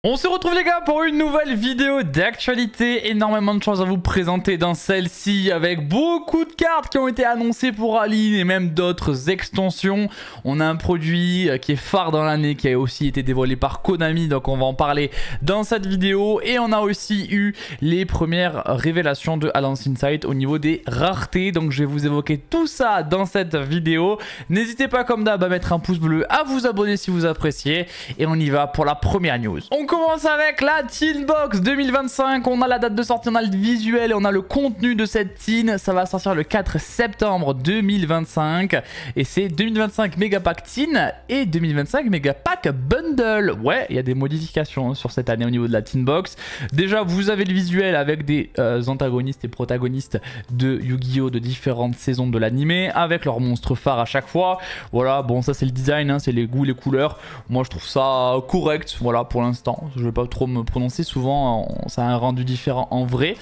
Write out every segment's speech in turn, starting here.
On se retrouve les gars pour une nouvelle vidéo d'actualité. Énormément de choses à vous présenter dans celle-ci avec beaucoup de cartes qui ont été annoncées pour Aline et même d'autres extensions. On a un produit qui est phare dans l'année qui a aussi été dévoilé par Konami, donc on va en parler dans cette vidéo. Et on a aussi eu les premières révélations de Alliance Insight au niveau des raretés. Donc je vais vous évoquer tout ça dans cette vidéo. N'hésitez pas comme d'hab à mettre un pouce bleu, à vous abonner si vous appréciez. Et on y va pour la première news. On commence avec la Teen Box 2025. On a la date de sortie, on a le visuel et on a le contenu de cette Teen. Ça va sortir le 4 septembre 2025. Et c'est 2025 Megapack Teen et 2025 Megapack Bundle. Ouais, il y a des modifications sur cette année au niveau de la Teen Box. Déjà, vous avez le visuel avec des antagonistes et protagonistes de Yu-Gi-Oh! De différentes saisons de l'animé avec leurs monstres phares à chaque fois. Voilà, bon, ça c'est le design, hein, c'est les goûts, les couleurs. Moi, je trouve ça correct, voilà, pour l'instant. Je vais pas trop me prononcer, souvent ça a un rendu différent en vrai.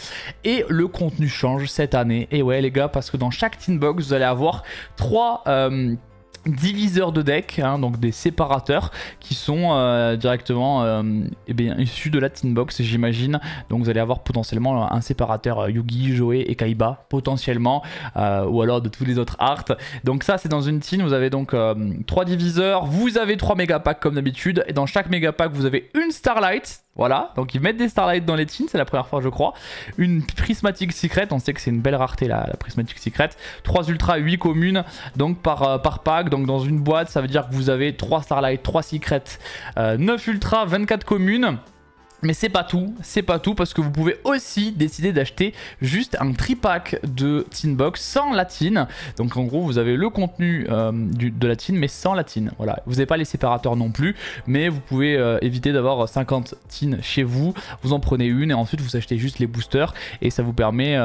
Et le contenu change cette année. Et ouais les gars, parce que dans chaque Teen Box vous allez avoir 3 diviseurs de deck, hein, donc des séparateurs qui sont directement issus de la Teen Box, j'imagine. Donc vous allez avoir potentiellement un séparateur Yugi, Joey et Kaiba potentiellement, ou alors de tous les autres arts. Donc ça c'est dans une Teen, vous avez donc 3 diviseurs, vous avez 3 mégapacks comme d'habitude, et dans chaque mégapack vous avez une Starlight. Voilà, donc ils mettent des Starlight dans les Teens, c'est la première fois je crois. Une Prismatic Secret, on sait que c'est une belle rareté la Prismatic Secret. 3 Ultra, 8 communes, donc par pack. Donc dans une boîte, ça veut dire que vous avez 3 Starlight, 3 Secrets, 9 Ultra, 24 communes. Mais c'est pas tout parce que vous pouvez aussi décider d'acheter juste un tripack de Teen Box sans la Teen. Donc en gros vous avez le contenu de la Teen mais sans la Teen. Voilà, vous n'avez pas les séparateurs non plus, mais vous pouvez éviter d'avoir 50 Teen chez vous. Vous en prenez une et ensuite vous achetez juste les boosters et ça vous permet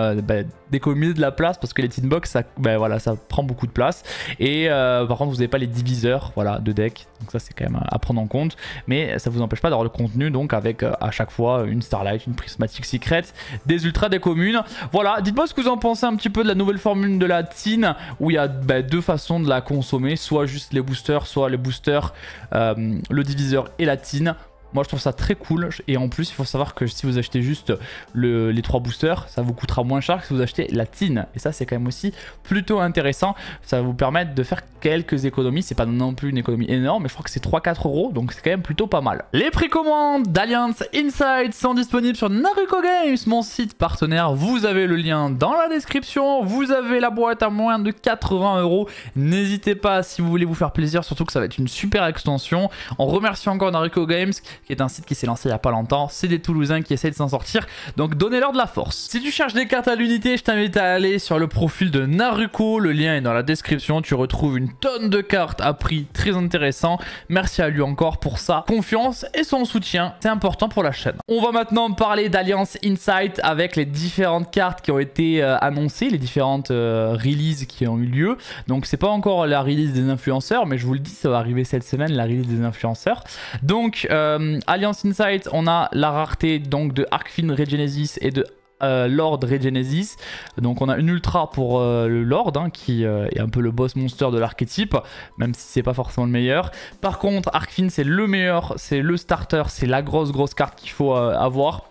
d'économiser de la place parce que les Teen Box ça, voilà, ça prend beaucoup de place. Et par contre vous n'avez pas les diviseurs, voilà, de deck. Donc ça c'est quand même à prendre en compte, mais ça vous empêche pas d'avoir le contenu donc avec à chaque fois une Starlight, une Prismatic Secret, des Ultras, des communes. Voilà, dites-moi ce que vous en pensez un petit peu de la nouvelle formule de la Teen où il y a deux façons de la consommer, soit juste les boosters, soit les boosters, le diviseur et la Teen. Moi je trouve ça très cool et en plus il faut savoir que si vous achetez juste les 3 boosters ça vous coûtera moins cher que si vous achetez la Teen et ça c'est quand même aussi plutôt intéressant. Ça va vous permettre de faire quelques économies, c'est pas non plus une économie énorme mais je crois que c'est 3-4 euros donc c'est quand même plutôt pas mal. Les précommandes d'Alliance Insight sont disponibles sur Naruko Games, mon site partenaire. Vous avez le lien dans la description, vous avez la boîte à moins de 80 euros. N'hésitez pas si vous voulez vous faire plaisir, surtout que ça va être une super extension. On remercie encore Naruko Games qui est un site qui s'est lancé il n'y a pas longtemps. C'est des Toulousains qui essaient de s'en sortir, donc donnez-leur de la force. Si tu cherches des cartes à l'unité, je t'invite à aller sur le profil de Naruko, le lien est dans la description. Tu retrouves une tonne de cartes à prix très intéressant. Merci à lui encore pour sa confiance et son soutien, c'est important pour la chaîne. On va maintenant parler d'Alliance Insight avec les différentes cartes qui ont été annoncées, les différentes releases qui ont eu lieu. Donc c'est pas encore la release des influenceurs, mais je vous le dis, ça va arriver cette semaine, la release des influenceurs. Donc Alliance Insight, on a la rareté donc de Arcfin Regenesis et de Lord Regenesis. Donc on a une ultra pour le Lord hein, qui est un peu le boss monster de l'archétype, même si c'est pas forcément le meilleur. Par contre Arcfin c'est le meilleur, c'est le starter, c'est la grosse carte qu'il faut avoir.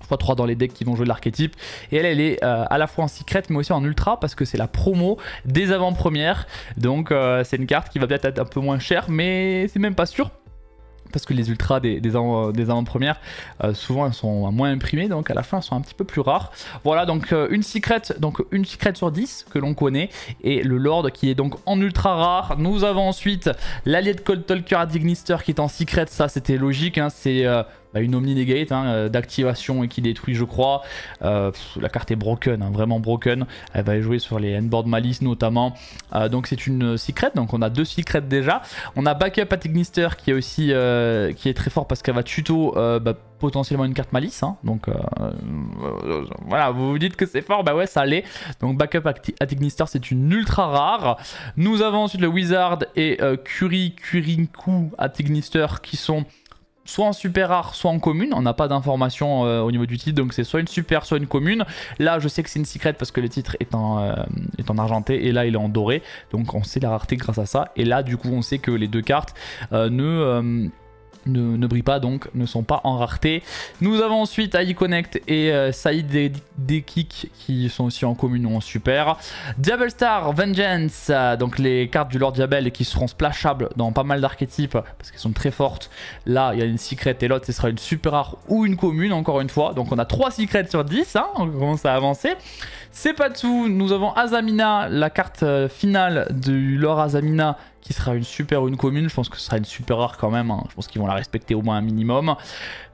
Je crois 3 dans les decks qui vont jouer de l'archétype. Et elle est à la fois en secret mais aussi en ultra parce que c'est la promo des avant-premières. Donc c'est une carte qui va peut-être être un peu moins chère mais c'est même pas sûr. Parce que les ultras des avant-premières, souvent elles sont moins imprimées, donc à la fin elles sont un petit peu plus rares. Voilà, donc une secret sur 10 que l'on connaît, et le Lord qui est donc en ultra rare. Nous avons ensuite l'allié de Cold Talker Adignister qui est en secret, ça c'était logique, hein, c'est une Omni Negate hein, d'activation et qui détruit je crois. La carte est broken, hein, vraiment broken. Elle va jouer sur les Endboard Malice notamment. Donc c'est une secret, donc on a 2 secrets déjà. On a Backup Atignister qui est aussi qui est très fort parce qu'elle va tuto potentiellement une carte Malice. Hein, donc voilà, vous vous dites que c'est fort, bah ouais ça l'est. Donc Backup Atignister c'est une ultra rare. Nous avons ensuite le Wizard et Kurinku Atignister qui sont soit en super rare, soit en commune. On n'a pas d'informations au niveau du titre, donc c'est soit une super, soit une commune. Là, je sais que c'est une secret parce que le titre est en argenté et là, il est en doré. Donc, on sait la rareté grâce à ça. Et là, du coup, on sait que les deux cartes ne brillent pas, donc ne sont pas en rareté. Nous avons ensuite AI Connect et Saïd Dekik qui sont aussi en commune ou en super. Diablo Star Vengeance, donc les cartes du Lord Diabel qui seront splashables dans pas mal d'archétypes parce qu'elles sont très fortes. Là il y a une secret et l'autre ce sera une super rare ou une commune encore une fois. Donc on a 3 secrets sur 10, hein, on commence à avancer. C'est pas tout, nous avons Azamina, la carte finale du Lord Azamina qui sera une super ou une commune. Je pense que ce sera une super rare quand même, hein. Je pense qu'ils vont la respecter au moins un minimum.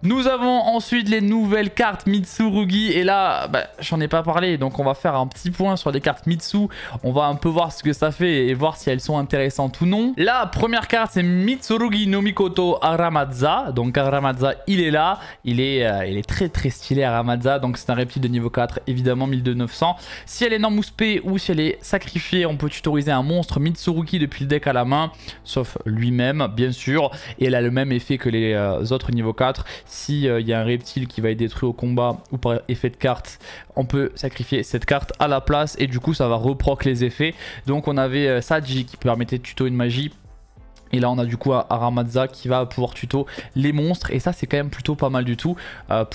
Nous avons ensuite les nouvelles cartes Mitsurugi et là bah, j'en ai pas parlé, donc on va faire un petit point sur les cartes Mitsu. On va un peu voir ce que ça fait et voir si elles sont intéressantes ou non. La première carte c'est Mitsurugi no Mikoto Aramadza. Donc Aramadza il est là, il est très stylé Aramadza, donc c'est un reptile de niveau 4 évidemment 1200. Si elle est non mouspée ou si elle est sacrifiée, on peut tutoriser un monstre Mitsurugi depuis le deck à la main, sauf lui-même bien sûr, et elle a le même effet que les autres niveau 4. Si y a un reptile qui va être détruit au combat ou par effet de carte, on peut sacrifier cette carte à la place et du coup ça va reproc les effets. Donc on avait Saji qui permettait de tuto une magie. Et là on a du coup Aramadza qui va pouvoir tuto les monstres. Et ça c'est quand même plutôt pas mal du tout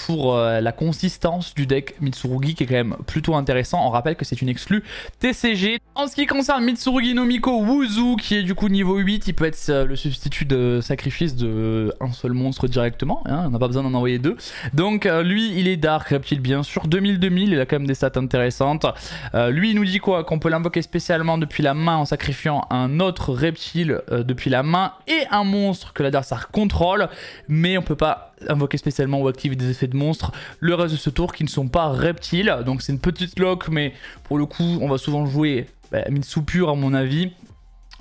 pour la consistance du deck Mitsurugi qui est quand même plutôt intéressant. On rappelle que c'est une exclue TCG. En ce qui concerne Mitsurugi no Miko Wuzu qui est du coup niveau 8, il peut être le substitut de sacrifice de un seul monstre directement, hein, on n'a pas besoin d'en envoyer deux. Donc lui il est Dark Reptile bien sûr, 2000-2000, il a quand même des stats intéressantes. Lui il nous dit quoi? Qu'on peut l'invoquer spécialement depuis la main en sacrifiant un autre reptile depuis la main et un monstre que l'adversaire contrôle, mais on peut pas invoquer spécialement ou activer des effets de monstre le reste de ce tour qui ne sont pas reptiles. Donc c'est une petite lock, mais pour le coup on va souvent jouer Mitsu pur à mon avis.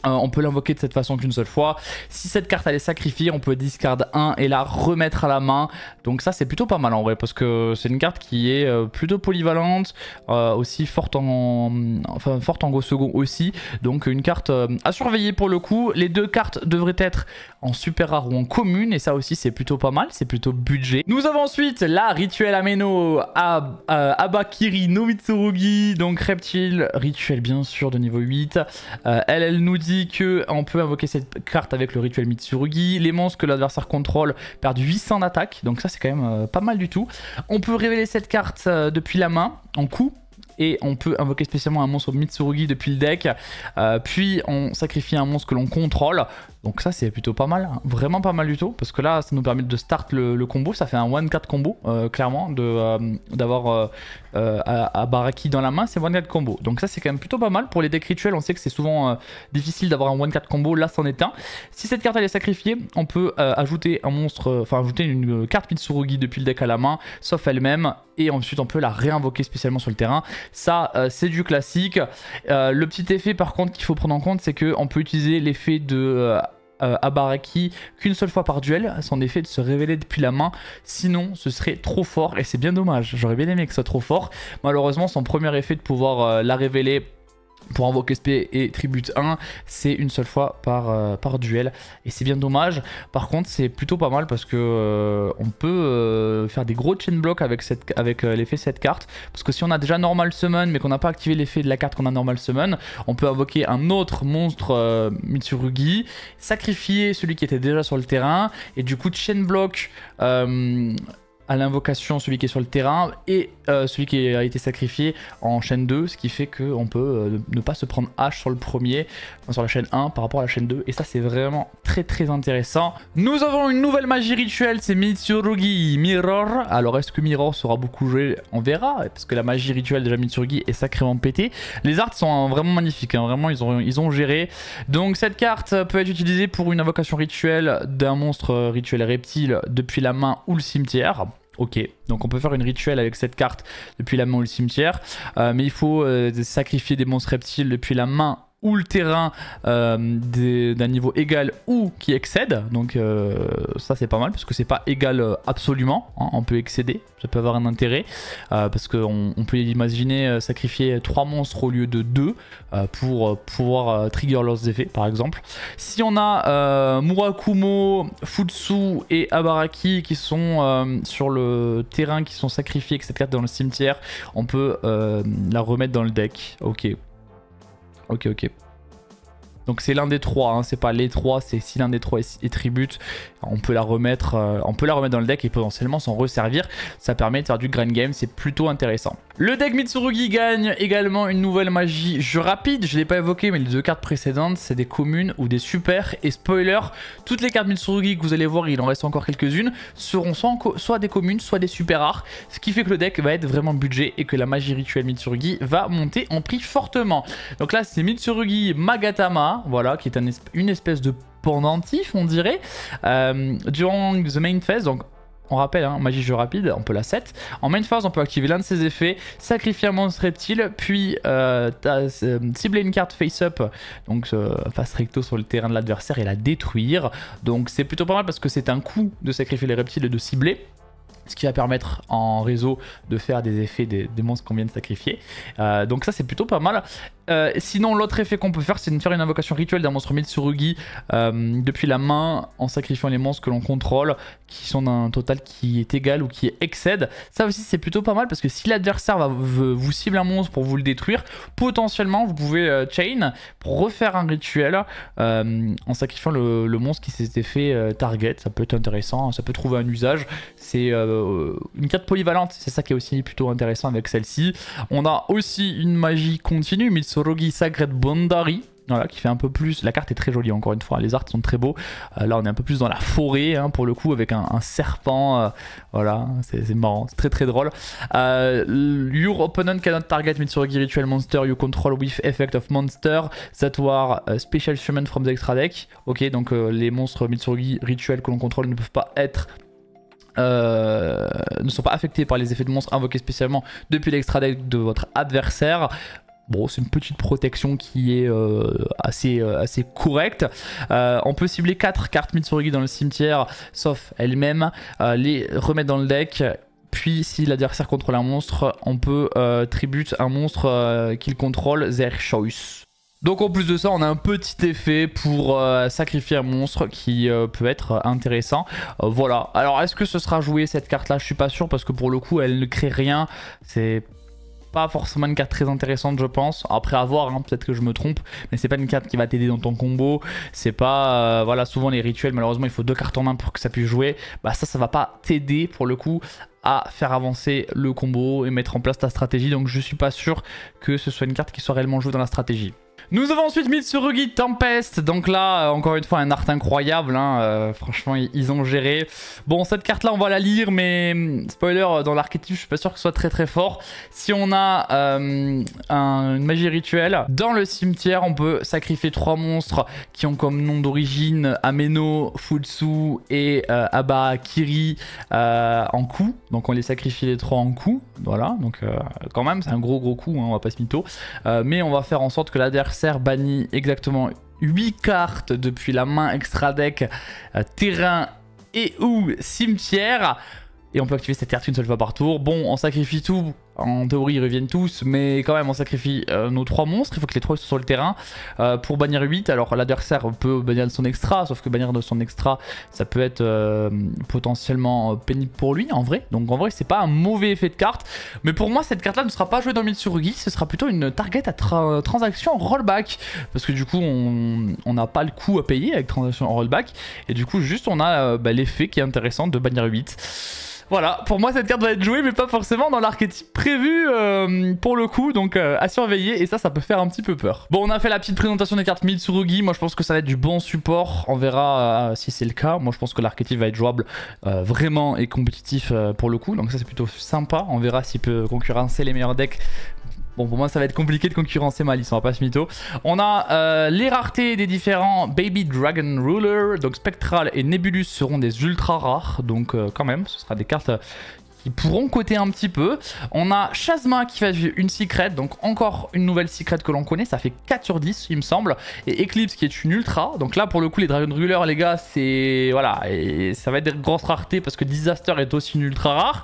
On peut l'invoquer de cette façon qu'une seule fois. Si cette carte elle est sacrifiée, on peut discard 1 et la remettre à la main. Donc ça c'est plutôt pas mal en vrai, parce que c'est une carte qui est plutôt polyvalente, aussi forte en go second aussi. Donc une carte à surveiller pour le coup. Les deux cartes devraient être en super rare ou en commune, et ça aussi c'est plutôt pas mal, c'est plutôt budget. Nous avons ensuite la Rituel Ameno Abakiri no Mitsurugi, donc reptile, rituel bien sûr de niveau 8. Elle nous dit qu'on peut invoquer cette carte avec le rituel Mitsurugi. Les monstres que l'adversaire contrôle perdent 800 d'attaque, donc ça c'est quand même pas mal du tout. On peut révéler cette carte depuis la main en coup. Et on peut invoquer spécialement un monstre Mitsurugi depuis le deck. Puis on sacrifie un monstre que l'on contrôle. Donc ça c'est plutôt pas mal, hein. Vraiment pas mal du tout. Parce que là ça nous permet de start le combo. Ça fait un 1-4 combo clairement. D'avoir Abaraki dans la main, c'est 1-4 combo. Donc ça c'est quand même plutôt pas mal. Pour les decks rituels on sait que c'est souvent difficile d'avoir un 1-4 combo. Là c'en est un. Si cette carte elle est sacrifiée, on peut ajouter un monstre, enfin ajouter une carte Mitsurugi depuis le deck à la main, sauf elle-même. Et ensuite on peut la réinvoquer spécialement sur le terrain. Ça c'est du classique. Le petit effet par contre qu'il faut prendre en compte, c'est qu'on peut utiliser l'effet de Abaraki qu'une seule fois par duel, son effet de se révéler depuis la main, sinon ce serait trop fort et c'est bien dommage. J'aurais bien aimé que ce soit trop fort. Malheureusement son premier effet de pouvoir la révéler pour invoquer SP et tribute 1, c'est une seule fois par duel et c'est bien dommage. Par contre c'est plutôt pas mal parce que on peut faire des gros chain block avec l'effet cette carte, parce que si on a déjà normal summon mais qu'on n'a pas activé l'effet de la carte qu'on a normal summon, on peut invoquer un autre monstre Mitsurugi, sacrifier celui qui était déjà sur le terrain et du coup chain block à l'invocation celui qui est sur le terrain et celui qui a été sacrifié en chaîne 2, ce qui fait qu'on peut ne pas se prendre H sur le premier, enfin sur la chaîne 1 par rapport à la chaîne 2, et ça c'est vraiment très intéressant. Nous avons une nouvelle magie rituelle, c'est Mitsurugi Mirror. Alors est-ce que Mirror sera beaucoup joué? On verra, parce que la magie rituelle déjà Mitsurugi est sacrément pétée. Les arts sont vraiment magnifiques, hein. Vraiment ils ont géré. Donc cette carte peut être utilisée pour une invocation rituelle d'un monstre rituel reptile depuis la main ou le cimetière. Ok, donc on peut faire une rituelle avec cette carte depuis la main ou le cimetière, mais il faut sacrifier des monstres reptiles depuis la main ou le terrain d'un niveau égal ou qui excède. Donc ça c'est pas mal parce que c'est pas égal absolument, hein, on peut excéder, ça peut avoir un intérêt parce qu'on peut imaginer sacrifier 3 monstres au lieu de 2 pour pouvoir trigger leurs effets par exemple. Si on a Murakumo, Futsu et Abaraki qui sont sur le terrain, qui sont sacrifiés avec cette carte dans le cimetière, on peut la remettre dans le deck. Ok. Donc c'est l'un des trois, hein, c'est pas les trois, c'est si l'un des trois est tribute, on peut la remettre dans le deck et potentiellement s'en resservir. Ça permet de faire du grind game, c'est plutôt intéressant. Le deck Mitsurugi gagne également une nouvelle magie jeu rapide. Je ne l'ai pas évoqué, mais les 2 cartes précédentes, c'est des communes ou des super. Et spoiler, toutes les cartes Mitsurugi que vous allez voir, il en reste encore quelques-unes, seront soit des communes, soit des super rares. Ce qui fait que le deck va être vraiment budget et que la magie rituelle Mitsurugi va monter en prix fortement. Donc là, c'est Mitsurugi Magatama, voilà, qui est une espèce de pendentif, on dirait, durant the main phase. Donc on rappelle, hein, magie jeu rapide, on peut la set. En main phase, on peut activer l'un de ses effets, sacrifier un monstre reptile, puis cibler une carte face-up, donc face recto sur le terrain de l'adversaire et la détruire. Donc c'est plutôt pas mal parce que c'est un coup de sacrifier les reptiles et de cibler. Ce qui va permettre en réseau de faire des effets des monstres qu'on vient de sacrifier. Donc ça c'est plutôt pas mal. Sinon l'autre effet qu'on peut faire c'est de faire une invocation rituelle d'un monstre Mitsurugi depuis la main en sacrifiant les monstres que l'on contrôle qui sont d'un total qui est égal ou qui excède. Ça aussi c'est plutôt pas mal parce que si l'adversaire vous cible un monstre pour vous le détruire, potentiellement vous pouvez chain pour refaire un rituel en sacrifiant le monstre qui s'était fait target. Ça peut être intéressant, ça peut trouver un usage. C'est une carte polyvalente, c'est ça qui est aussi plutôt intéressant avec celle-ci. On a aussi une magie continue, Mitsurugi Sacred Bondari. Voilà, qui fait un peu plus... La carte est très jolie, encore une fois, les arts sont très beaux. Là, on est un peu plus dans la forêt, hein, pour le coup, avec un serpent. Voilà, c'est marrant, c'est très très drôle. Your opponent cannot target Mitsurugi Ritual Monster you control with effect of monster that were special summon from the extra deck. Ok, donc les monstres Mitsurugi Ritual que l'on contrôle ne peuvent pas être... ne sont pas affectés par les effets de monstres invoqués spécialement depuis l'extra deck de votre adversaire. Bon, c'est une petite protection qui est assez correcte. On peut cibler 4 cartes Mitsurugi dans le cimetière, sauf elle-même, les remettre dans le deck. Puis si l'adversaire contrôle un monstre, on peut tribute un monstre qu'il contrôle, their choice. Donc en plus de ça, on a un petit effet pour sacrifier un monstre qui peut être intéressant. Voilà. Alors est-ce que ce sera joué cette carte là? Je suis pas sûr parce que pour le coup elle ne crée rien. C'est pas forcément une carte très intéressante je pense. Après à voir, hein, peut-être que je me trompe. Mais c'est pas une carte qui va t'aider dans ton combo. C'est pas... voilà, souvent les rituels malheureusement il faut 2 cartes en main pour que ça puisse jouer. Bah ça va pas t'aider pour le coup à faire avancer le combo et mettre en place ta stratégie. Donc je suis pas sûr que ce soit une carte qui soit réellement jouée dans la stratégie. Nous avons ensuite Mitsurugi Tempest. Donc là, encore une fois, un art incroyable. Hein. Franchement, ils ont géré. Bon, cette carte-là, on va la lire, mais spoiler, dans l'archétype, je suis pas sûr que ce soit très très fort. Si on a une magie rituelle, dans le cimetière, on peut sacrifier 3 monstres qui ont comme nom d'origine Ameno, Futsu et Abakiri en coup. Donc on les sacrifie les 3 en coup. Voilà, donc quand même, c'est un gros coup, hein, on va pas se mytho. Mais on va faire en sorte que l'adversaire bannit exactement 8 cartes depuis la main extra deck, terrain et ou cimetière. Et on peut activer cette carte une seule fois par tour. Bon, on sacrifie tout. En théorie, ils reviennent tous, mais quand même, on sacrifie nos 3 monstres. Il faut que les 3 soient sur le terrain pour bannir 8. Alors, l'adversaire peut bannir de son extra, sauf que bannir de son extra, ça peut être potentiellement pénible pour lui, en vrai. Donc, en vrai, c'est pas un mauvais effet de carte. Mais pour moi, cette carte-là ne sera pas jouée dans Mitsurugi. Ce sera plutôt une target à transaction rollback. Parce que du coup, on n'a pas le coût à payer avec transaction rollback. Et du coup, juste, on a l'effet qui est intéressant de bannir 8. Voilà, pour moi cette carte va être jouée mais pas forcément dans l'archétype prévu pour le coup, donc à surveiller et ça peut faire un petit peu peur. Bon, on a fait la petite présentation des cartes Mitsurugi, moi je pense que ça va être du bon support, on verra si c'est le cas. Moi je pense que l'archétype va être jouable vraiment et compétitif pour le coup, donc ça c'est plutôt sympa, on verra s'il peut concurrencer les meilleurs decks. Bon, pour moi, ça va être compliqué de concurrencer Malice, on va pas se mytho. On a les raretés des différents Baby Dragon Ruler. Donc Spectral et Nebulus seront des ultra rares. Donc quand même, ce sera des cartes qui pourront coter un petit peu. On a Chasma qui va être une secret, donc encore une nouvelle secret que l'on connaît, ça fait 4 sur 10 il me semble. Et Eclipse qui est une ultra, donc là pour le coup les Dragon Ruler les gars c'est... Voilà, et ça va être des grosses raretés parce que Disaster est aussi une ultra rare.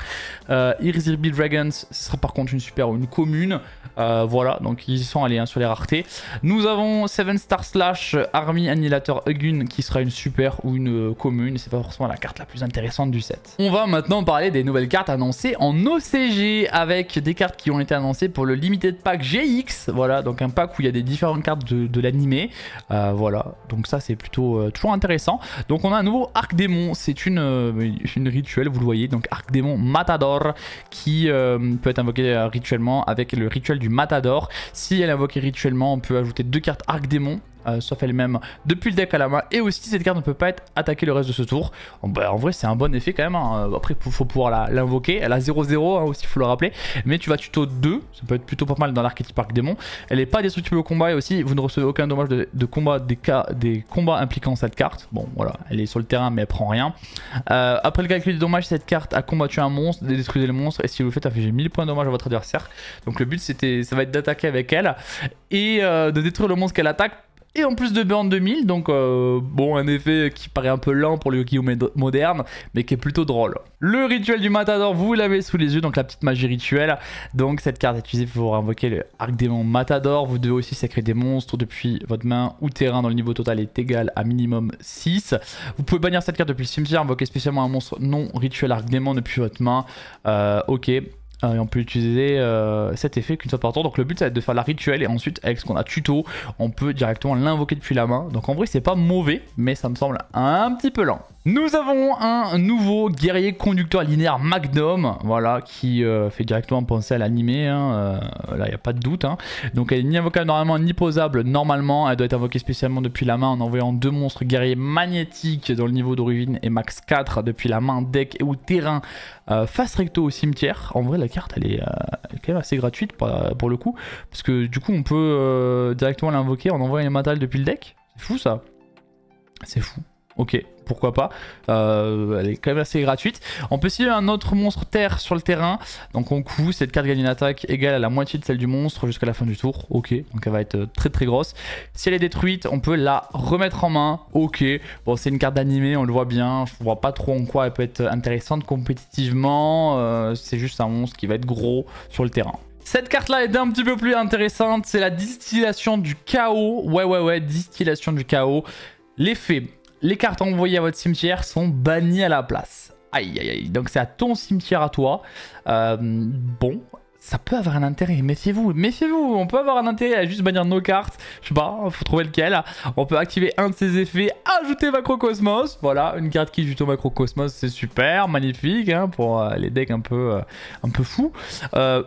Irresistible Dragons, ce sera par contre une super ou une commune. Voilà, donc ils sont allés sur les raretés. Nous avons 7 Star Slash Army Annihilator Hugun qui sera une super ou une commune. C'est pas forcément la carte la plus intéressante du set. On va maintenant parler des nouvelles cartes cartes annoncées en OCG avec des cartes qui ont été annoncées pour le Limited Pack GX. Voilà, donc un pack où il y a des différentes cartes de l'animé. Voilà, donc ça c'est plutôt toujours intéressant. Donc on a un nouveau Arc Démon, c'est une rituelle, vous le voyez, donc Arc Démon Matador qui peut être invoqué rituellement avec le rituel du Matador. Si elle est invoquée rituellement, on peut ajouter 2 cartes Arc Démon. Sauf elle-même depuis le deck à la main, et aussi cette carte ne peut pas être attaquée le reste de ce tour. En vrai c'est un bon effet quand même, hein. Après il faut pouvoir l'invoquer, elle a 0-0 hein, aussi, il faut le rappeler, mais tu vas tuto 2, ça peut être plutôt pas mal dans l'archétype Arc Démon. Elle n'est pas destructible au combat et aussi vous ne recevez aucun dommage de combat des combats impliquant cette carte. Bon voilà, elle est sur le terrain mais elle prend rien. Après le calcul des dommages, cette carte a combattu un monstre, détruisez le monstre, et si vous le faites infligez 1000 points de dommage à votre adversaire. Donc le but ça va être d'attaquer avec elle et de détruire le monstre qu'elle attaque. Et en plus de burn 2000, donc bon, un effet qui paraît un peu lent pour le Yu-Gi-Oh moderne, mais qui est plutôt drôle. Le rituel du Matador, vous l'avez sous les yeux, donc la petite magie rituelle. Donc cette carte est utilisée pour invoquer le Arc Démon Matador. Vous devez aussi sacrer des monstres depuis votre main ou terrain dont le niveau total est égal à minimum 6. Vous pouvez bannir cette carte depuis le cimetière, invoquer spécialement un monstre non rituel Arc Démon depuis votre main. Ok. Et on peut utiliser cet effet qu'une fois par tour. Donc le but ça va être de faire la rituelle et ensuite avec ce qu'on a tuto, on peut directement l'invoquer depuis la main. Donc en vrai c'est pas mauvais, mais ça me semble un petit peu lent. Nous avons un nouveau guerrier conducteur linéaire Magnum, voilà, qui fait directement penser à l'animé, hein, là il n'y a pas de doute. Hein. Donc elle est ni invocable normalement ni posable normalement, elle doit être invoquée spécialement depuis la main en envoyant 2 monstres guerriers magnétiques dans le niveau d'origine et max 4 depuis la main, deck ou terrain face recto au cimetière. En vrai la carte elle est quand même assez gratuite pour le coup, parce que du coup on peut directement l'invoquer en envoyant les matériels depuis le deck. C'est fou ça, c'est fou. Ok, pourquoi pas, elle est quand même assez gratuite. On peut cibler un autre monstre terre sur le terrain, donc on coup, cette carte gagne une attaque égale à la moitié de celle du monstre jusqu'à la fin du tour. Ok, donc elle va être très grosse. Si elle est détruite, on peut la remettre en main. Ok, bon c'est une carte d'animé, on le voit bien, je vois pas trop en quoi elle peut être intéressante compétitivement, c'est juste un monstre qui va être gros sur le terrain. Cette carte là est un petit peu plus intéressante, c'est la distillation du chaos. Ouais, distillation du chaos. L'effet: les cartes envoyées à votre cimetière sont bannies à la place. Aïe aïe aïe, donc c'est à ton cimetière à toi. Bon, ça peut avoir un intérêt, méfiez-vous, on peut avoir un intérêt à juste bannir nos cartes, je sais pas, faut trouver lequel. On peut activer un de ces effets, ajouter Macrocosmos, voilà, une carte qui joue au Macrocosmos, c'est super, magnifique, hein, pour les decks un peu fous.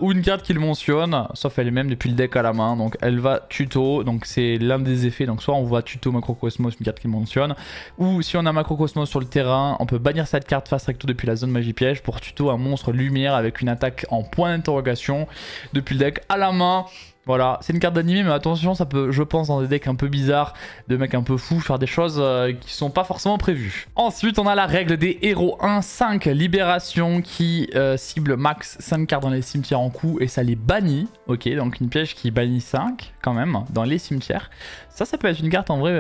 Ou une carte qui le mentionne, sauf elle-même depuis le deck à la main, donc elle va tuto, donc c'est l'un des effets, donc soit on va tuto Macrocosmos, une carte qui le mentionne, ou si on a Macrocosmos sur le terrain, on peut bannir cette carte face recto depuis la zone magie piège pour tuto un monstre lumière avec une attaque en point d'interrogation depuis le deck à la main. Voilà, c'est une carte d'animé, mais attention, ça peut, je pense, dans des decks un peu bizarres, de mecs un peu fous, faire des choses qui sont pas forcément prévues. Ensuite, on a la règle des héros 1-5 libération qui cible max 5 cartes dans les cimetières en coup et ça les bannit. Ok, donc une piège qui bannit 5 quand même dans les cimetières. Ça peut être une carte en vrai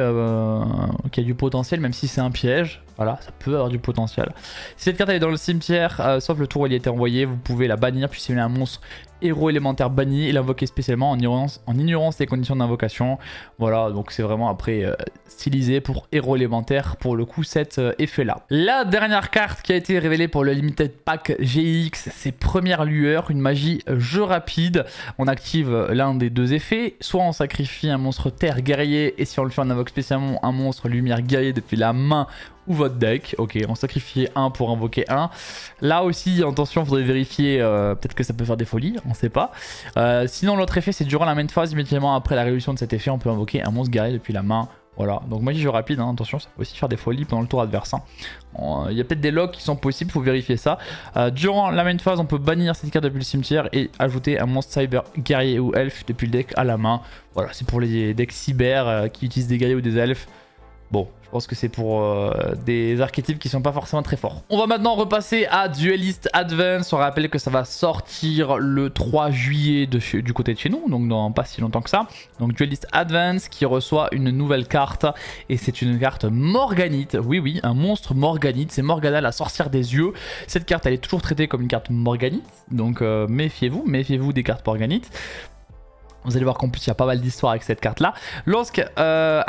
qui a du potentiel, même si c'est un piège. Voilà, ça peut avoir du potentiel. Si cette carte elle est dans le cimetière, sauf le tour où elle y a été envoyée, vous pouvez la bannir, puis simuler un monstre héros élémentaire banni et l'invoquer spécialement en ignorance des conditions d'invocation. Voilà, donc c'est vraiment après stylisé pour héros élémentaire pour le coup cet effet là. La dernière carte qui a été révélée pour le Limited Pack GX, c'est Première Lueur, une magie jeu rapide. On active l'un des deux effets, soit on sacrifie un monstre terre guerrier et si on le fait on invoque spécialement un monstre lumière guerrier depuis la main ou votre deck. Ok, on sacrifie un pour invoquer un. Là aussi, attention, il faudrait vérifier, peut-être que ça peut faire des folies, on sait pas. Sinon, l'autre effet, c'est durant la main phase, immédiatement après la résolution de cet effet, on peut invoquer un monstre guerrier depuis la main. Voilà, donc magie jeu rapide, hein, attention, ça peut aussi faire des folies pendant le tour adverse. Il y a peut-être des locks qui sont possibles, il faut vérifier ça. Durant la main phase, on peut bannir cette carte depuis le cimetière et ajouter un monstre cyber guerrier ou elfe depuis le deck à la main. Voilà, c'est pour les decks cyber qui utilisent des guerriers ou des elfes. Bon, je pense que c'est pour des archétypes qui sont pas forcément très forts. On va maintenant repasser à Duelist Advance. On rappelle que ça va sortir le 3 juillet du côté de chez nous, donc dans pas si longtemps que ça. Donc Duelist Advance qui reçoit une nouvelle carte et c'est une carte Morganite. Oui, un monstre Morganite. C'est Morgana, la sorcière des yeux. Cette carte, elle est toujours traitée comme une carte Morganite, donc méfiez-vous des cartes Morganite. Vous allez voir qu'en plus il y a pas mal d'histoires avec cette carte là. Lorsqu'un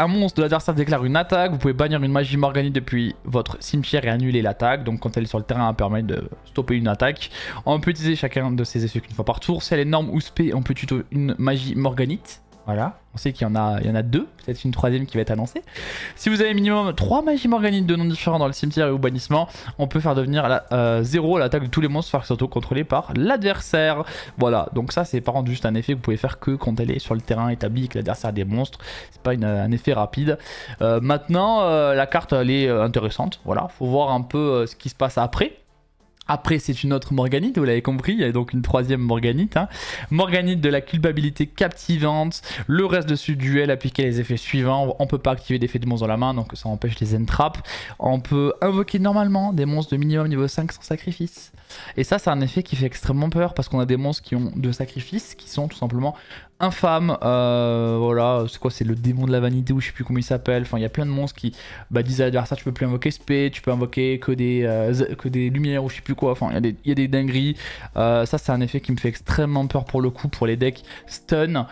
monstre de l'adversaire déclare une attaque, vous pouvez bannir une magie morganite depuis votre cimetière et annuler l'attaque. Donc quand elle est sur le terrain, elle permet de stopper une attaque. On peut utiliser chacun de ces effets qu'une fois par tour. Si elle est norme ou spé, on peut tuto une magie morganite. Voilà, on sait qu'il y en a deux, peut-être une troisième qui va être annoncée. Si vous avez minimum 3 magies morganites de noms différents dans le cimetière et au bannissement, on peut faire devenir 0 l'attaque de tous les monstres qui sont auto-contrôlés par l'adversaire. Voilà, donc ça c'est par contre juste un effet que vous pouvez faire que quand elle est sur le terrain établi et que l'adversaire a des monstres. C'est pas un effet rapide. Maintenant, la carte elle est intéressante, voilà, faut voir un peu ce qui se passe après. Après, c'est une autre Morganite, vous l'avez compris, il y a donc une troisième Morganite. Hein. Morganite de la culpabilité captivante. Le reste de ce duel, appliquer les effets suivants. On peut pas activer d'effets de monstres dans la main, donc ça empêche les entraps. On peut invoquer normalement des monstres de minimum niveau 5 sans sacrifice. Et ça, c'est un effet qui fait extrêmement peur parce qu'on a des monstres qui ont 2 sacrifices, qui sont tout simplement infâmes. Voilà, c'est quoi? C'est le démon de la vanité ou je sais plus comment il s'appelle. Enfin, il y a plein de monstres qui disent à l'adversaire tu peux plus invoquer spé, tu peux invoquer que des lumières ou je sais plus quoi. Enfin, il y a des dingueries. Ça, c'est un effet qui me fait extrêmement peur pour le coup pour les decks stun.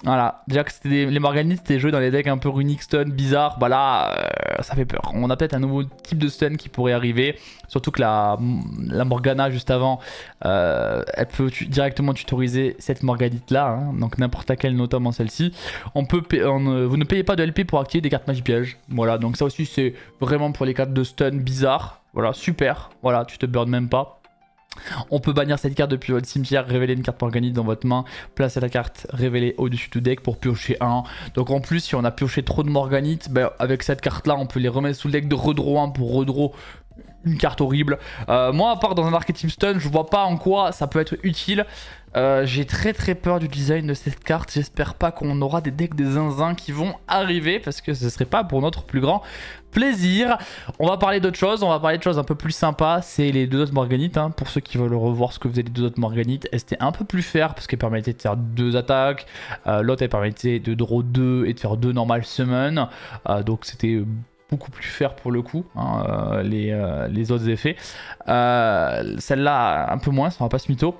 Voilà, déjà que les Morganites c'était joué dans les decks un peu runique stun bizarre, bah là ça fait peur. On a peut-être un nouveau type de stun qui pourrait arriver, surtout que la Morgana juste avant, elle peut directement tutoriser cette Morganite là, hein, donc n'importe laquelle notamment celle-ci. Vous ne payez pas de LP pour activer des cartes magie piège, voilà, donc ça aussi c'est vraiment pour les cartes de stun bizarre, voilà, super, voilà, tu te burn même pas. On peut bannir cette carte depuis votre cimetière, révéler une carte Morganite dans votre main, placer la carte révélée au-dessus du deck pour piocher un. Donc en plus, si on a pioché trop de Morganite, avec cette carte là, on peut les remettre sous le deck de redraw 1 pour redraw une carte horrible. Moi, à part dans un archétype stun, je vois pas en quoi ça peut être utile. J'ai très peur du design de cette carte. J'espère pas qu'on aura des decks de zinzin qui vont arriver parce que ce serait pas pour notre plus grand plaisir. On va parler d'autre chose, on va parler de choses un peu plus sympas. C'est les deux autres Morganites, hein. Pour ceux qui veulent revoir ce que faisaient les deux autres Morganites, elles étaient un peu plus fair parce qu'elles permettaient de faire 2 attaques. L'autre elle permettait de draw 2 et de faire 2 normal summon. Donc c'était beaucoup plus fair pour le coup, hein, les autres effets. Celle-là un peu moins, ça va pas se mytho.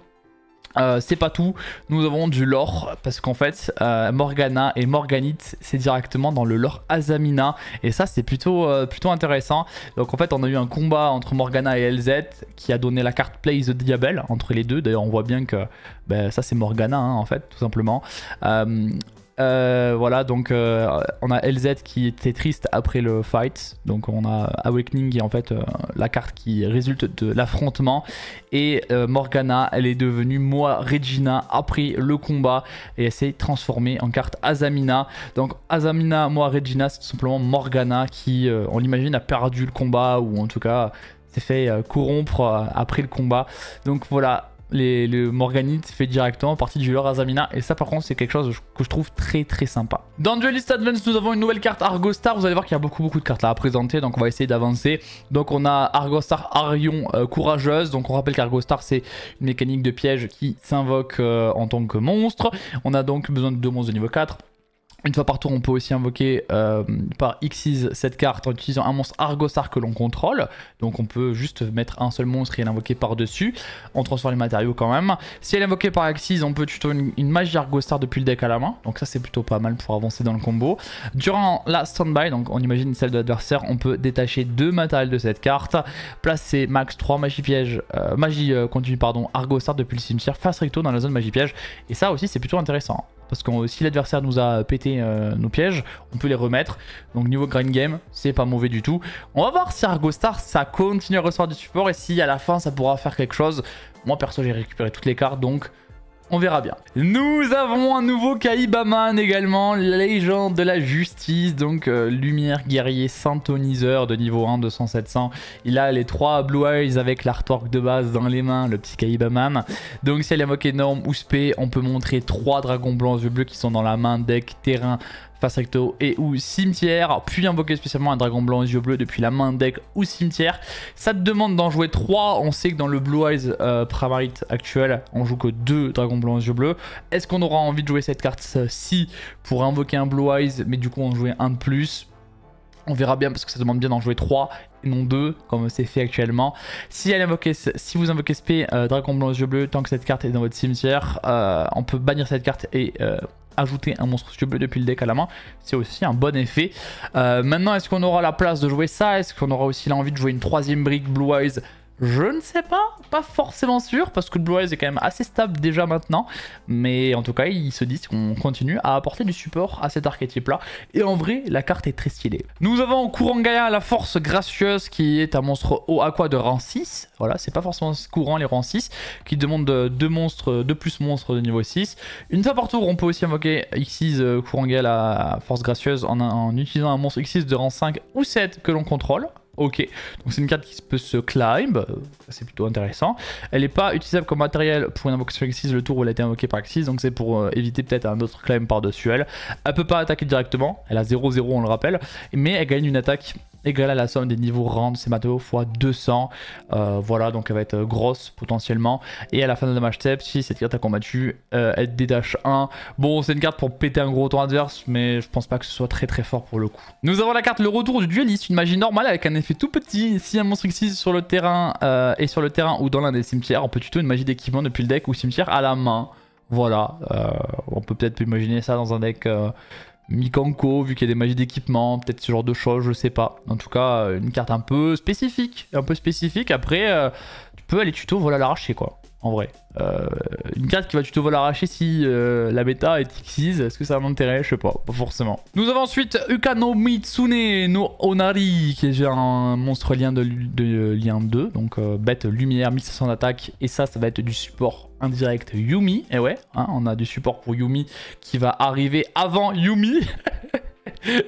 C'est pas tout, nous avons du lore parce qu'en fait Morgana et Morganite c'est directement dans le lore Azamina et ça c'est plutôt intéressant. Donc en fait on a eu un combat entre Morgana et LZ qui a donné la carte Play the Diabel entre les deux. D'ailleurs on voit bien que ça c'est Morgana, hein, en fait tout simplement. Voilà, donc on a LZ qui était triste après le fight, donc on a Awakening qui est en fait la carte qui résulte de l'affrontement, et Morgana elle est devenue Moi Regina après le combat et elle s'est transformée en carte Azamina. Donc Azamina Moi Regina c'est tout simplement Morgana qui on l'imagine a perdu le combat ou en tout cas s'est fait corrompre après le combat. Donc voilà, le Morganite fait directement partie du lore Azamina et ça par contre c'est quelque chose que je trouve très sympa. Dans Duelist Advance nous avons une nouvelle carte Argostar. Vous allez voir qu'il y a beaucoup de cartes là à présenter, donc on va essayer d'avancer. Donc on a Argostar Arion Courageuse. Donc on rappelle qu'Argostar c'est une mécanique de piège qui s'invoque en tant que monstre. On a donc besoin de 2 monstres de niveau 4. Une fois par tour, on peut aussi invoquer par Xyz cette carte en utilisant un monstre Argostar que l'on contrôle. Donc on peut juste mettre un seul monstre et l'invoquer par-dessus. On transforme les matériaux quand même. Si elle est invoquée par Xyz, on peut tuto une magie Argostar depuis le deck à la main. Donc ça c'est plutôt pas mal pour avancer dans le combo. Durant la standby, donc on imagine celle de l'adversaire, on peut détacher 2 matériels de cette carte. Placer max 3 magie piège, continue pardon, Argostar depuis le cimetière face recto dans la zone magie piège. Et ça aussi c'est plutôt intéressant. Parce que si l'adversaire nous a pété nos pièges, on peut les remettre. Donc niveau grind game, c'est pas mauvais du tout. On va voir si Argostar ça continue à recevoir du support et si à la fin ça pourra faire quelque chose. Moi perso j'ai récupéré toutes les cartes donc on verra bien. Nous avons un nouveau Kaibaman également, légende de la justice, donc lumière guerrier synthoniseur de niveau 1 de 100-700. Il a les 3 Blue Eyes avec l'artwork de base dans les mains, le petit Kaibaman. Donc si elle invoque énorme ou spé, on peut montrer 3 dragons blancs aux yeux bleus qui sont dans la main, deck, terrain, face recto et ou cimetière, puis invoquer spécialement un dragon blanc aux yeux bleus depuis la main, deck ou cimetière. Ça te demande d'en jouer 3, on sait que dans le Blue Eyes Primarite actuel, on joue que 2 dragons blancs aux yeux bleus. Est-ce qu'on aura envie de jouer cette carte-ci pour invoquer un Blue Eyes, mais du coup on jouait un de plus? On verra bien parce que ça demande bien d'en jouer 3 et non 2 comme c'est fait actuellement. Si vous invoquez SP Dragon Blanc aux yeux bleus, tant que cette carte est dans votre cimetière, on peut bannir cette carte et ajouter un monstre aux yeux bleus depuis le deck à la main. C'est aussi un bon effet. Maintenant, est-ce qu'on aura la place de jouer ça? Est-ce qu'on aura aussi l'envie de jouer une troisième brique Blue Eyes? Je ne sais pas forcément sûr, parce que le Blue Eyes est quand même assez stable déjà maintenant. Mais en tout cas, ils se disent qu'on continue à apporter du support à cet archétype-là. Et en vrai, la carte est très stylée. Nous avons Kurangaya, la force gracieuse, qui est un monstre haut aqua de rang 6. Voilà, c'est pas forcément courant les rangs 6, qui demande 2 plus monstres de niveau 6. Une fois par tour, on peut aussi invoquer Xyz Kurangaya, la force gracieuse, en utilisant un monstre Xyz de rang 5 ou 7 que l'on contrôle. Ok, donc c'est une carte qui peut se climb, c'est plutôt intéressant. Elle n'est pas utilisable comme matériel pour une invocation Xyz le tour où elle a été invoquée par Xyz, donc c'est pour éviter peut-être un autre climb par-dessus elle. Elle peut pas attaquer directement, elle a 0-0 on le rappelle, mais elle gagne une attaque égale à la somme des niveaux rangs de ses matériaux x 200. Voilà, donc elle va être grosse potentiellement. Et à la fin de damage step, si cette carte a combattu, elle dédache 1. Bon, c'est une carte pour péter un gros tour adverse, mais je pense pas que ce soit très fort pour le coup. Nous avons la carte le retour du dueliste, une magie normale avec un effet tout petit. Si un monstre Xyz sur le terrain est sur le terrain ou dans l'un des cimetières, on peut tuto une magie d'équipement depuis le deck ou cimetière à la main. Voilà, on peut peut-être imaginer ça dans un deck Mikanko, vu qu'il y a des magies d'équipement, peut-être ce genre de choses, je sais pas. En tout cas, une carte un peu spécifique. Après, tu peux aller tuto vol à l'arraché, quoi. En vrai. Une carte qui va tuto vol à l'arraché si la bêta est Xyz, est-ce que ça a un intérêt? Je sais pas forcément. Nous avons ensuite Ukano Mitsune no Onari, qui est un monstre lien de lien 2, donc bête lumière, 1500 d'attaque, et ça va être du support indirect Yumi. Et ouais, hein, on a du support pour Yumi qui va arriver avant Yumi.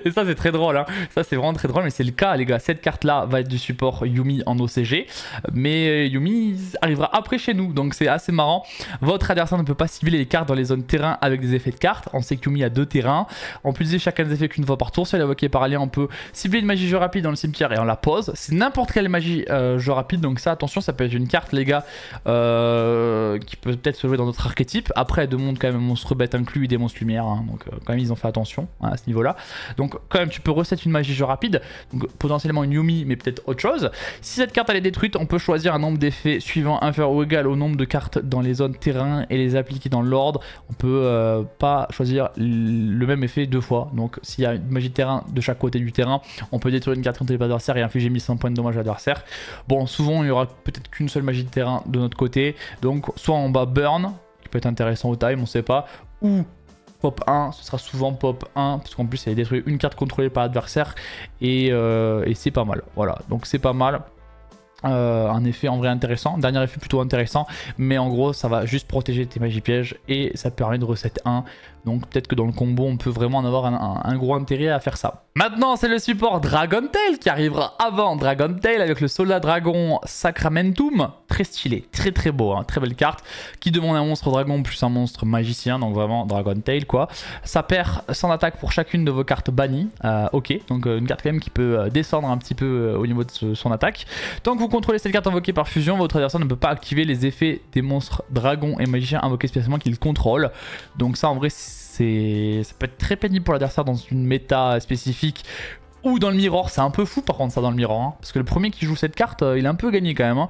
Et ça c'est très drôle, hein. Ça c'est vraiment très drôle, mais c'est le cas les gars. Cette carte là va être du support Yumi en OCG, mais Yumi arrivera après chez nous, donc c'est assez marrant. Votre adversaire ne peut pas cibler les cartes dans les zones terrain avec des effets de cartes. On sait que Yumi a 2 terrains, on peut utiliser chacun des effets qu'une fois par tour. Si elle est invoquée par allié, on peut cibler une magie jeu rapide dans le cimetière et on la pose. C'est n'importe quelle magie jeu rapide, donc ça attention, ça peut être une carte les gars qui peut peut-être se jouer dans d'autres archétypes. Après elle demande quand même un monstre bête inclus et des monstres lumière, hein, donc quand même ils ont fait attention hein, à ce niveau là. Donc quand même tu peux reset une magie jeu rapide, donc potentiellement une Yumi mais peut-être autre chose. Si cette carte elle est détruite, on peut choisir un nombre d'effets suivant inférieur ou égal au nombre de cartes dans les zones terrain et les appliquer dans l'ordre. On peut pas choisir le même effet 2 fois. Donc s'il y a une magie de terrain de chaque côté du terrain, on peut détruire une carte contre l'adversaire et infliger 1100 points de dommage à l'adversaire. Bon, souvent il y aura peut-être qu'une seule magie de terrain de notre côté, donc soit on bat burn, qui peut être intéressant au time, on sait pas, ou pop 1, ce sera souvent pop 1, parce qu'en plus elle détruit une carte contrôlée par l'adversaire, et c'est pas mal, voilà, donc c'est pas mal. Un effet en vrai intéressant, dernier effet plutôt intéressant, mais en gros ça va juste protéger tes magies pièges et ça permet de reset 1, donc peut-être que dans le combo on peut vraiment en avoir un gros intérêt à faire ça. Maintenant c'est le support Dragon Tail qui arrivera avant Dragon Tail avec le soldat dragon Sacramentum, très stylé, très beau, hein, très belle carte, qui demande un monstre dragon plus un monstre magicien, donc vraiment Dragon Tail quoi. Ça perd 100 d'attaque pour chacune de vos cartes bannies, ok, donc une carte quand même qui peut descendre un petit peu au niveau de son attaque. Tant que vous contrôlez cette carte invoquée par fusion, votre adversaire ne peut pas activer les effets des monstres dragons et magiciens invoqués spécialement qu'il contrôle. Donc ça en vrai ça peut être très pénible pour l'adversaire dans une méta spécifique ou dans le mirror. C'est un peu fou par contre ça dans le mirror, hein, parce que le premier qui joue cette carte il a un peu gagné quand même, hein.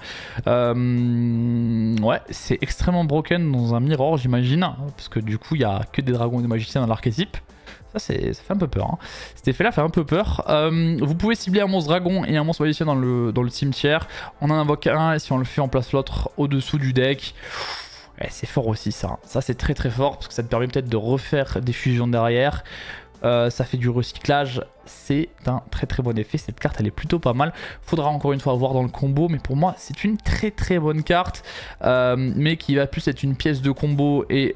Ouais, c'est extrêmement broken dans un mirror j'imagine, parce que du coup il n'y a que des dragons et des magiciens dans l'archétype. Ça fait un peu peur, hein. Cet effet là fait un peu peur. Vous pouvez cibler un monstre dragon et un monstre magicien dans le cimetière. On en invoque un et si on le fait on place l'autre au dessous du deck. Ouais, c'est fort aussi ça. Ça c'est très fort parce que ça te permet peut-être de refaire des fusions derrière. Ça fait du recyclage, c'est un très bon effet. Cette carte elle est plutôt pas mal. Faudra encore une fois voir dans le combo, mais pour moi c'est une très bonne carte, mais qui va plus être une pièce de combo et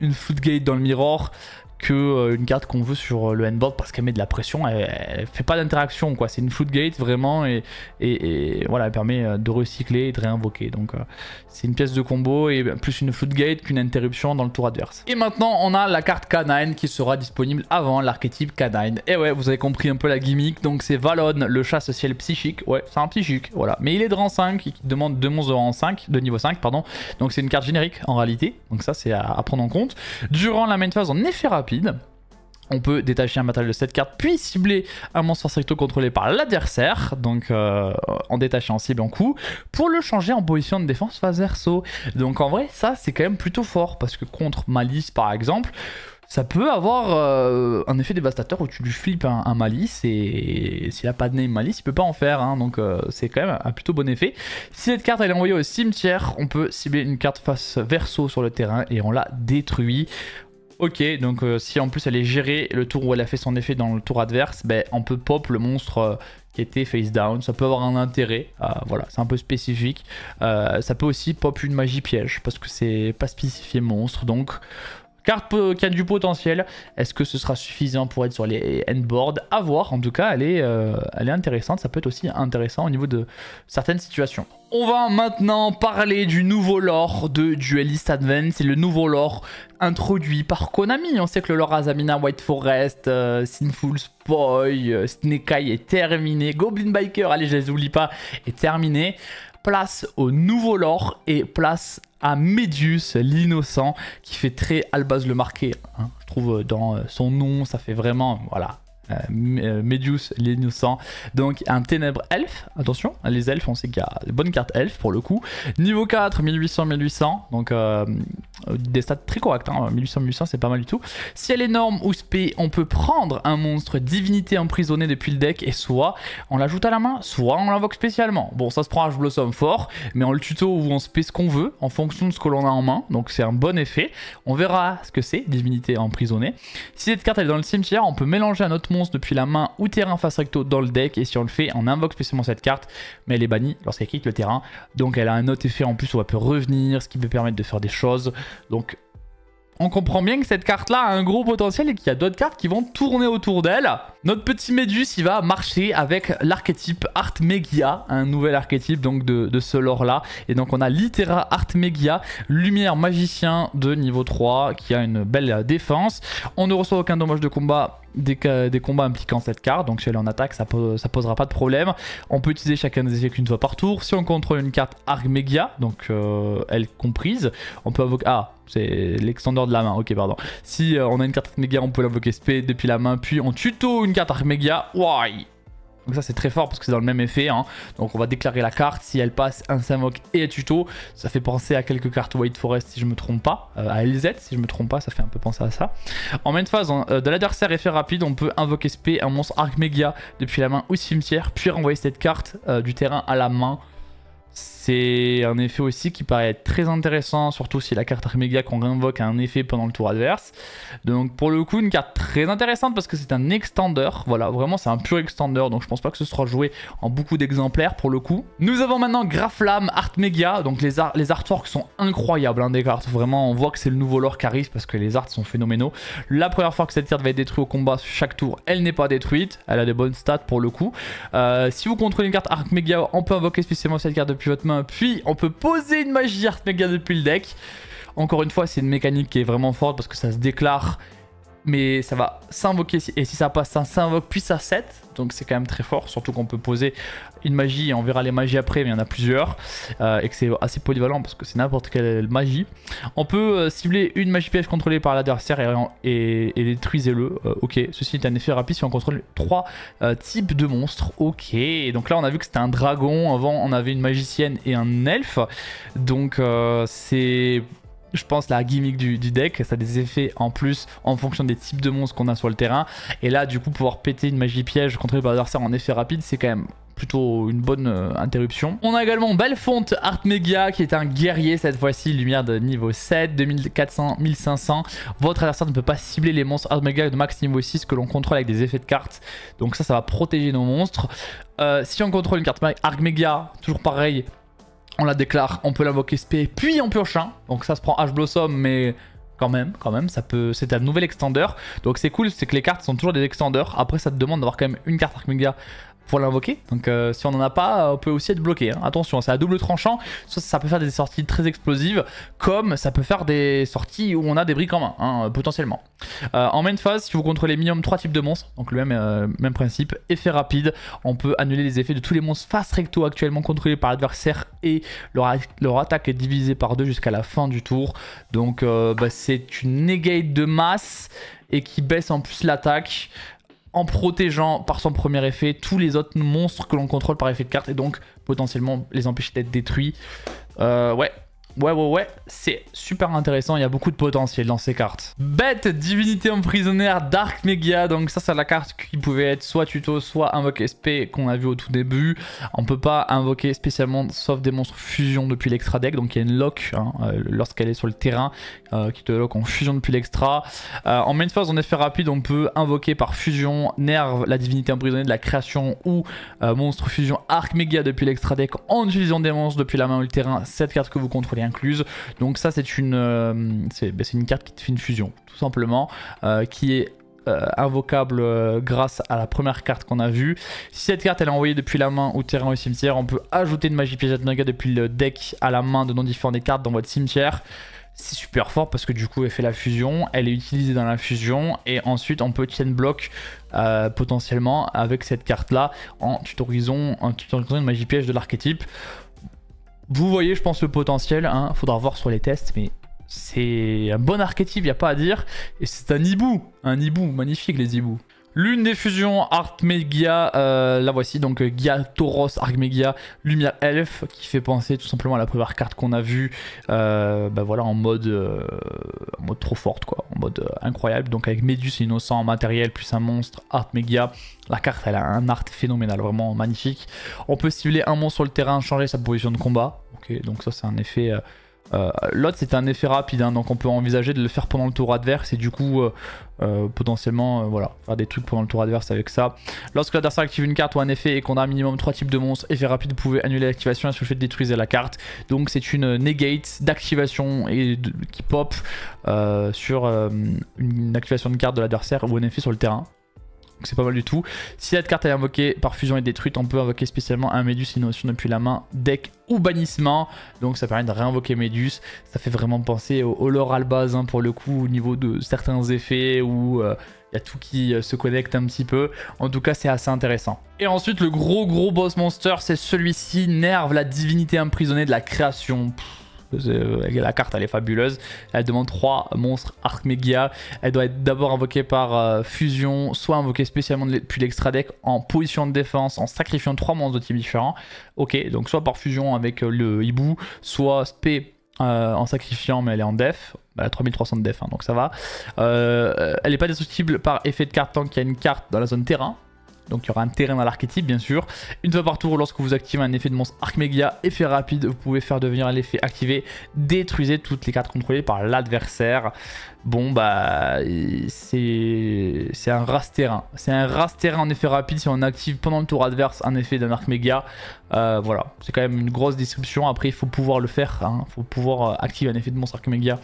une floodgate dans le mirror que une carte qu'on veut sur le handboard, parce qu'elle met de la pression, elle fait pas d'interaction quoi, c'est une floodgate vraiment, et voilà, elle permet de recycler et de réinvoquer, donc c'est une pièce de combo et plus une floodgate qu'une interruption dans le tour adverse. Et maintenant on a la carte Canine qui sera disponible avant l'archétype Canine, et ouais vous avez compris un peu la gimmick, donc c'est Valon, le chasse-ciel psychique, ouais c'est un psychique, voilà, mais il est de rang 5 et qui demande 2 monstres de rang 5, de niveau 5 pardon, donc c'est une carte générique en réalité, donc ça c'est à prendre en compte. Durant la main phase en effet rapide, On peut détacher un matériel de cette carte, puis cibler un monstre force recto contrôlé par l'adversaire, donc en détachant cible en coup, pour le changer en position de défense phase verso. Donc en vrai, ça c'est quand même plutôt fort, parce que contre Malice par exemple, ça peut avoir un effet dévastateur où tu lui flippes un Malice et s'il n'a pas de name Malice, il peut pas en faire, hein, donc c'est quand même un plutôt bon effet. Si cette carte elle est envoyée au cimetière, on peut cibler une carte face verso sur le terrain et on la détruit. Ok, donc si en plus elle est gérée le tour où elle a fait son effet dans le tour adverse, ben, on peut pop le monstre qui était face down, ça peut avoir un intérêt, voilà, c'est un peu spécifique. Ça peut aussi pop une magie piège parce que c'est pas spécifié monstre, donc carte qui a du potentiel. Est-ce que ce sera suffisant pour être sur les endboards? À voir, en tout cas elle est intéressante, ça peut être aussi intéressant au niveau de certaines situations. On va maintenant parler du nouveau lore de Duelist Advance. C'est le nouveau lore introduit par Konami. On sait que le lore Azamina, White Forest, Sinful Spoil, Snake Eye est terminé. Goblin Biker, allez je les oublie pas, est terminé. Place au nouveau lore et place à Medius l'innocent qui fait très Albaz le marqué, hein. Je trouve dans son nom ça fait vraiment, voilà, Medius l'innocent. Donc un ténèbre elfe, attention, les elfes on sait qu'il y a des bonnes cartes elfes pour le coup. Niveau 4, 1800, donc des stats très corrects, hein. 1800 c'est pas mal du tout. Si elle est norme ou spé, on peut prendre un monstre divinité emprisonné depuis le deck et soit on l'ajoute à la main, soit on l'invoque spécialement. Bon ça se prend Ash Blossom fort, mais on le tuto où on spé ce qu'on veut en fonction de ce que l'on a en main, donc c'est un bon effet. On verra ce que c'est, divinité emprisonnée. Si cette carte elle est dans le cimetière, on peut mélanger un autre monstre depuis la main ou terrain face recto dans le deck, et si on le fait, on invoque spécialement cette carte, mais elle est bannie lorsqu'elle quitte le terrain, donc elle a un autre effet en plus où elle peut revenir, ce qui peut permettre de faire des choses. Donc on comprend bien que cette carte là a un gros potentiel et qu'il y a d'autres cartes qui vont tourner autour d'elle. Notre petit Médus il va marcher avec l'archétype Artmegia, un nouvel archétype donc de ce lore là. Et donc on a Litera Artmegia, lumière magicien de niveau 3 qui a une belle défense. On ne reçoit aucun dommage de combat des combats impliquant cette carte, donc si elle est en attaque ça posera pas de problème. On peut utiliser chacun des effets qu'une fois par tour. Si on contrôle une carte Artmegia, donc elle comprise, on peut invoquer... Ah, c'est l'extendeur de la main, ok pardon. Si on a une carte Artmegia, on peut l'invoquer SP depuis la main, puis on tuto une carte Artmegia. Wouah! Donc ça c'est très fort parce que c'est dans le même effet, hein. Donc on va déclarer la carte, si elle passe, un s'invoque et un tuto. Ça fait penser à quelques cartes White Forest si je me trompe pas, à LZ si je me trompe pas, ça fait un peu penser à ça. En main phase, de l'adversaire effet rapide, on peut invoquer SP un monstre Artmegia depuis la main ou cimetière, puis renvoyer cette carte du terrain à la main. C'est un effet aussi qui paraît être très intéressant, surtout si la carte Artmegia qu'on réinvoque a un effet pendant le tour adverse. Donc pour le coup une carte très intéressante parce que c'est un extender, voilà vraiment c'est un pur extender, donc je pense pas que ce sera joué en beaucoup d'exemplaires pour le coup. Nous avons maintenant Graflam Artmegia, donc les artworks sont incroyables, hein, des cartes, vraiment on voit que c'est le nouveau lore qui arrive parce que les arts sont phénoménaux. La première fois que cette carte va être détruite au combat chaque tour, elle n'est pas détruite, elle a des bonnes stats pour le coup. Si vous contrôlez une carte Artmegia, on peut invoquer spécialement cette carte depuis votre main, puis on peut poser une magie Artmegia depuis le deck. Encore une fois c'est une mécanique qui est vraiment forte parce que ça se déclare mais ça va s'invoquer et si ça passe ça s'invoque puis ça set, donc c'est quand même très fort, surtout qu'on peut poser une magie et on verra les magies après mais il y en a plusieurs et que c'est assez polyvalent parce que c'est n'importe quelle magie. On peut cibler une magie piège contrôlée par l'adversaire et détruisez-le. Ok, ceci est un effet rapide si on contrôle 3 types de monstres. Ok, donc là on a vu que c'était un dragon, avant on avait une magicienne et un elfe, donc c'est... Je pense la gimmick du deck, ça a des effets en plus en fonction des types de monstres qu'on a sur le terrain. Et là du coup pouvoir péter une magie piège contrôlée par l'adversaire en effet rapide, c'est quand même plutôt une bonne interruption. On a également Bellefonte Artmegia qui est un guerrier cette fois-ci, lumière de niveau 7, 2400, 1500. Votre adversaire ne peut pas cibler les monstres Artmegia de max niveau 6 que l'on contrôle avec des effets de cartes. Donc ça va protéger nos monstres. Si on contrôle une carte Artmegia, toujours pareil, on la déclare, on peut l'invoquer SP, puis on pioche un. Donc ça se prend Ash Blossom, mais quand même, ça peut. C'est un nouvel extender. Donc c'est cool, c'est que les cartes sont toujours des extenders. Après, ça te demande d'avoir quand même une carte Artmegia pour l'invoquer. Donc si on n'en a pas, on peut aussi être bloqué. Hein. Attention, c'est à double tranchant. Soit ça peut faire des sorties très explosives, comme ça peut faire des sorties où on a des briques en main, hein, potentiellement. En main phase, si vous contrôlez minimum 3 types de monstres, donc le même principe, effet rapide, on peut annuler les effets de tous les monstres face recto actuellement contrôlés par l'adversaire et leur attaque est divisée par 2 jusqu'à la fin du tour. Donc c'est une negate de masse et qui baisse en plus l'attaque, en protégeant par son premier effet tous les autres monstres que l'on contrôle par effet de carte et donc potentiellement les empêcher d'être détruits. Ouais, c'est super intéressant, il y a beaucoup de potentiel dans ces cartes. Bête, divinité emprisonnaire, Dark Megia, donc ça c'est la carte qui pouvait être soit tuto, soit invoque SP qu'on a vu au tout début. On peut pas invoquer spécialement sauf des monstres fusion depuis l'extra deck, donc il y a une lock hein, lorsqu'elle est sur le terrain qui te lock en fusion depuis l'extra. En main phase, en effet rapide, on peut invoquer par fusion Nerve, la divinité emprisonnée de la création ou monstre fusion Arc Megia depuis l'extra deck en utilisant des monstres depuis la main ou le terrain, cette carte que vous contrôlez incluse. Donc ça c'est une carte qui te fait une fusion tout simplement qui est invocable grâce à la première carte qu'on a vue. Si cette carte elle est envoyée depuis la main au terrain ou au cimetière, on peut ajouter une magie piège Atmaga depuis le deck à la main de non différentes des cartes dans votre cimetière. C'est super fort parce que du coup elle fait la fusion, elle est utilisée dans la fusion et ensuite on peut chain block potentiellement avec cette carte là en tutorisant une magie piège de l'archétype. Vous voyez, je pense, le potentiel. Hein. Faudra voir sur les tests, mais c'est un bon archétype, il n'y a pas à dire. Et c'est un hibou. Un hibou, magnifique les hiboux. L'une des fusions Archmegia, la voici, donc Gia Tauros Archmegia Lumière Elf, qui fait penser tout simplement à la première carte qu'on a vue, voilà, en mode trop forte, quoi, en mode incroyable. Donc avec Médus innocent en matériel, plus un monstre Archmegia. La carte, elle a un art phénoménal, vraiment magnifique. On peut cibler un monstre sur le terrain, changer sa position de combat. Ok, donc ça c'est un effet... L'autre c'est un effet rapide, hein, donc on peut envisager de le faire pendant le tour adverse et du coup potentiellement voilà, faire des trucs pendant le tour adverse avec ça. Lorsque l'adversaire active une carte ou un effet et qu'on a un minimum 3 types de monstres, effet rapide, vous pouvez annuler l'activation et se le fait détruire la carte. Donc c'est une negate d'activation et qui pop sur une activation de carte de l'adversaire ou un effet sur le terrain. C'est pas mal du tout. Si cette carte est invoquée par fusion et détruite, on peut invoquer spécialement un Médus Innovation depuis la main, deck ou bannissement. Donc ça permet de réinvoquer Médus. Ça fait vraiment penser au lore Albaz hein, pour le coup au niveau de certains effets où il y a tout qui se connecte un petit peu. En tout cas c'est assez intéressant. Et ensuite le gros boss monster c'est celui-ci, Nerve, la divinité emprisonnée de la création. La carte elle est fabuleuse, elle demande 3 monstres Archmegia, elle doit être d'abord invoquée par fusion, soit invoquée spécialement depuis l'extra deck en position de défense en sacrifiant 3 monstres de type différents. Ok, donc soit par fusion avec le hibou, soit spé en sacrifiant mais elle est en def, elle a 3300 de def hein, donc ça va. Elle n'est pas destructible par effet de carte tant qu'il y a une carte dans la zone terrain. Donc il y aura un terrain dans l'archétype bien sûr. Une fois par tour, lorsque vous activez un effet de monstre Archmegia, effet rapide, vous pouvez faire devenir l'effet activé, détruisez toutes les cartes contrôlées par l'adversaire. Bon bah c'est un race terrain. C'est un race terrain en effet rapide si on active pendant le tour adverse un effet d'un Archmegia. Voilà, c'est quand même une grosse disruption. Après il faut pouvoir le faire, il faut pouvoir activer un effet de monstre Archmegia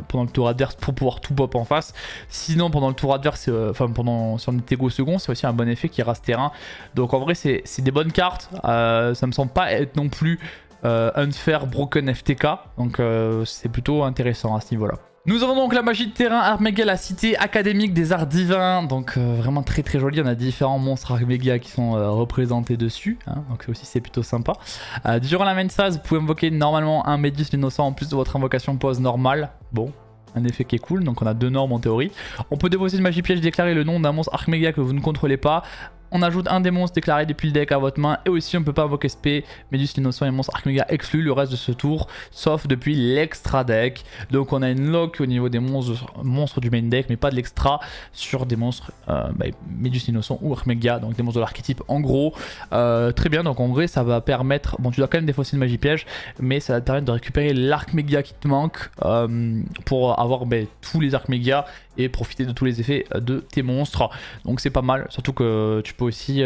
pendant le tour adverse pour pouvoir tout pop en face. Sinon pendant le tour adverse, si on est égo second, c'est aussi un bon effet qui reste terrain. Donc en vrai c'est des bonnes cartes. Ça me semble pas être non plus unfair broken FTK. Donc c'est plutôt intéressant à ce niveau là. Nous avons donc la magie de terrain Archmegia, la cité académique des arts divins, donc vraiment très joli. On a différents monstres Archmegia qui sont représentés dessus, hein, donc aussi c'est plutôt sympa. Durant la main phase, vous pouvez invoquer normalement un Médus l'innocent en plus de votre invocation pose normale. Bon, un effet qui est cool, donc on a 2 normes en théorie. On peut déposer une magie piège, déclarer le nom d'un monstre Archmegia que vous ne contrôlez pas. On ajoute un des monstres déclarés depuis le deck à votre main et aussi on ne peut pas invoquer SP, Médus l'innocent et monstre Archmegia exclu le reste de ce tour, sauf depuis l'extra deck. Donc on a une lock au niveau des monstres du main deck mais pas de l'extra sur des monstres Médus l'innocent ou Archmegia, donc des monstres de l'archétype en gros. Très bien, donc en vrai ça va permettre, bon tu dois quand même défausser une magie piège, mais ça va te permettre de récupérer l'Archmegia qui te manque pour avoir tous les Archmegia et profiter de tous les effets de tes monstres. Donc c'est pas mal, surtout que tu peux aussi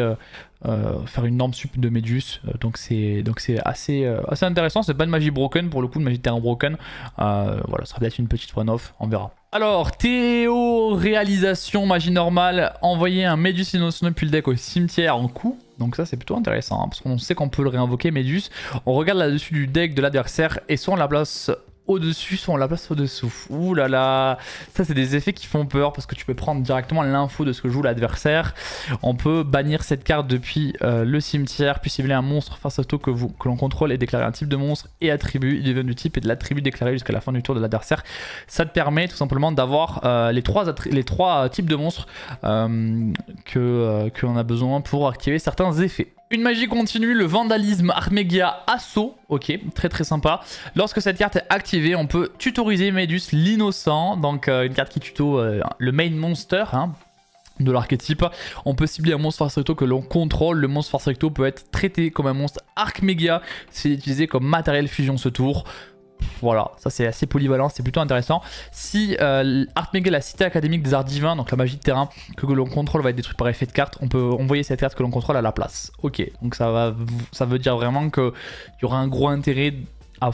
faire une norme sup de Médus, donc c'est assez intéressant. C'est pas de magie broken pour le coup, de magie de terrain broken. Voilà, ça sera peut-être une petite one-off, on verra. Alors, Théo, réalisation, magie normale, envoyer un Médus innocent depuis le deck au cimetière en coup. Donc ça c'est plutôt intéressant, hein, parce qu'on sait qu'on peut le réinvoquer Médus. On regarde là-dessus du deck de l'adversaire et soit on la place au-dessus, soit on la place au-dessous. Ouh là là, ça c'est des effets qui font peur parce que tu peux prendre directement l'info de ce que joue l'adversaire. On peut bannir cette carte depuis le cimetière, puis cibler un monstre face au tour que l'on contrôle et déclarer un type de monstre et attribut. Il devient du type et de l'attribut déclaré jusqu'à la fin du tour de l'adversaire. Ça te permet tout simplement d'avoir les trois types de monstres que l'on a besoin pour activer certains effets. Une magie continue, le vandalisme Archmegia Assaut, ok, très très sympa. Lorsque cette carte est activée, on peut tutoriser Médus l'innocent, donc une carte qui tuto le main monster hein, de l'archétype. On peut cibler un monstre force recto que l'on contrôle. Le monstre force recto peut être traité comme un monstre Archmegia, c'est utilisé comme matériel fusion ce tour. Voilà, ça c'est assez polyvalent, c'est plutôt intéressant. Si Archmegia, la cité académique des arts divins, donc la magie de terrain que l'on contrôle va être détruite par effet de carte, on peut envoyer cette carte que l'on contrôle à la place. Ok, donc ça veut dire vraiment qu'il y aura un gros intérêt à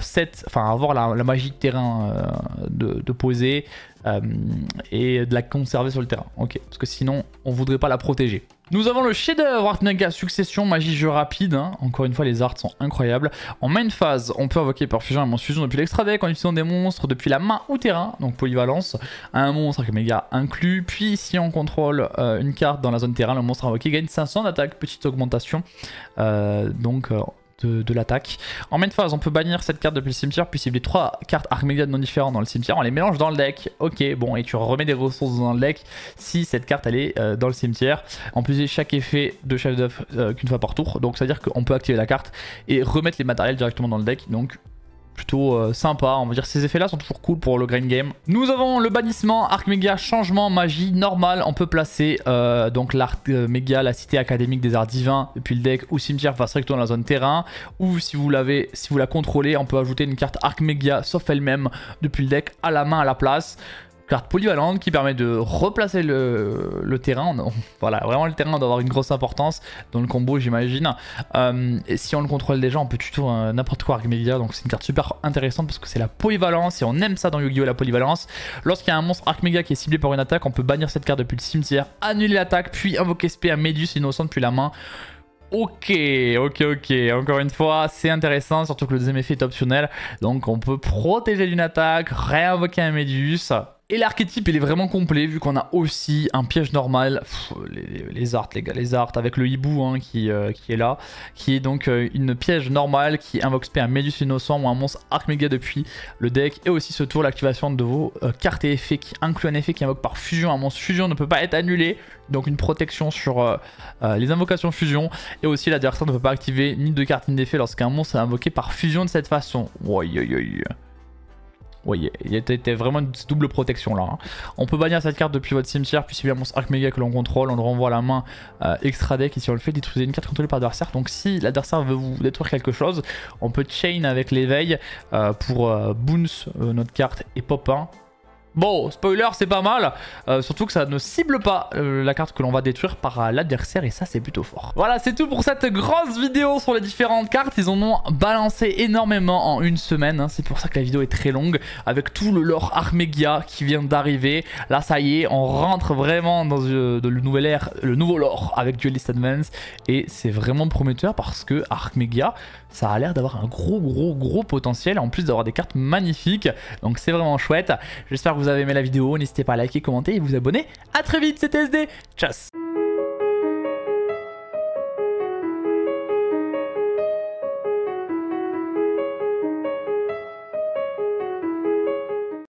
avoir la magie de terrain de poser et de la conserver sur le terrain. Ok, parce que sinon on voudrait pas la protéger. Nous avons le chef-d'œuvre Archmegia Succession, magie jeu rapide. Hein. Encore une fois, les arts sont incroyables. En main phase, on peut invoquer Perfusion un monstre fusion depuis l'extra deck en utilisant des monstres depuis la main ou terrain, donc polyvalence. Un monstre Archmegia inclus. Puis, si on contrôle une carte dans la zone terrain, le monstre invoqué gagne 500 d'attaque, petite augmentation. De l'attaque. En main phase, on peut bannir cette carte depuis le cimetière, puis cibler 3 cartes Archmegia non différentes dans le cimetière, on les mélange dans le deck. Ok, bon, et tu remets des ressources dans le deck si cette carte elle est dans le cimetière. En plus, chaque effet de chef d'œuvre qu'une fois par tour, donc ça veut dire qu'on peut activer la carte et remettre les matériels directement dans le deck, donc plutôt sympa, on va dire ces effets là sont toujours cool pour le grind game. Nous avons le bannissement Archmegia changement magie normale, on peut placer donc l'Archmegia, la cité académique des arts divins depuis le deck ou cimetière face recto dans la zone terrain, ou si vous la contrôlez on peut ajouter une carte Archmegia sauf elle-même depuis le deck à la main à la place. Carte polyvalente qui permet de replacer le terrain. Voilà, vraiment le terrain doit avoir une grosse importance dans le combo j'imagine. Et si on le contrôle déjà, on peut tuto n'importe quoi Archmegia. Donc c'est une carte super intéressante parce que c'est la polyvalence et on aime ça dans Yu-Gi-Oh! La polyvalence. Lorsqu'il y a un monstre Archmegia qui est ciblé par une attaque, on peut bannir cette carte depuis le cimetière, annuler l'attaque, puis invoquer SP à Médus innocent depuis la main. Ok, encore une fois, c'est intéressant, surtout que le deuxième effet est optionnel. Donc on peut protéger d'une attaque, réinvoquer un Médus. Et l'archétype il est vraiment complet vu qu'on a aussi un piège normal, les arts les gars, les arts avec le hibou hein, qui est là, qui est donc une piège normale qui invoque SP un Médus innocent ou un monstre Archmegia depuis le deck. Et aussi ce tour l'activation de vos cartes et effets qui inclut un effet qui invoque par fusion, un monstre fusion ne peut pas être annulé, donc une protection sur les invocations fusion. Et aussi l'adversaire ne peut pas activer ni de carte ni d'effet lorsqu'un monstre est invoqué par fusion de cette façon. Oui, il y a vraiment une double protection là. Hein. On peut bannir cette carte depuis votre cimetière, puis si un monstre Archmegia que l'on contrôle, on le renvoie à la main extra deck. Et si on le fait, détruisez une carte contrôlée par l'adversaire. Donc si l'adversaire veut vous détruire quelque chose, on peut chain avec l'éveil pour bounce notre carte et pop 1. Bon, spoiler, c'est pas mal, surtout que ça ne cible pas la carte que l'on va détruire par l'adversaire et ça c'est plutôt fort. Voilà, c'est tout pour cette grosse vidéo sur les différentes cartes. Ils en ont balancé énormément en une semaine, hein. C'est pour ça que la vidéo est très longue, avec tout le lore Archmegia qui vient d'arriver. Là ça y est, on rentre vraiment dans le nouveau lore avec Duelist Advance et c'est vraiment prometteur parce que Archmegia, ça a l'air d'avoir un gros potentiel, en plus d'avoir des cartes magnifiques, donc c'est vraiment chouette. J'espère que vous avez aimé la vidéo, n'hésitez pas à liker, commenter et vous abonner. A très vite, c'était SD, tchuss.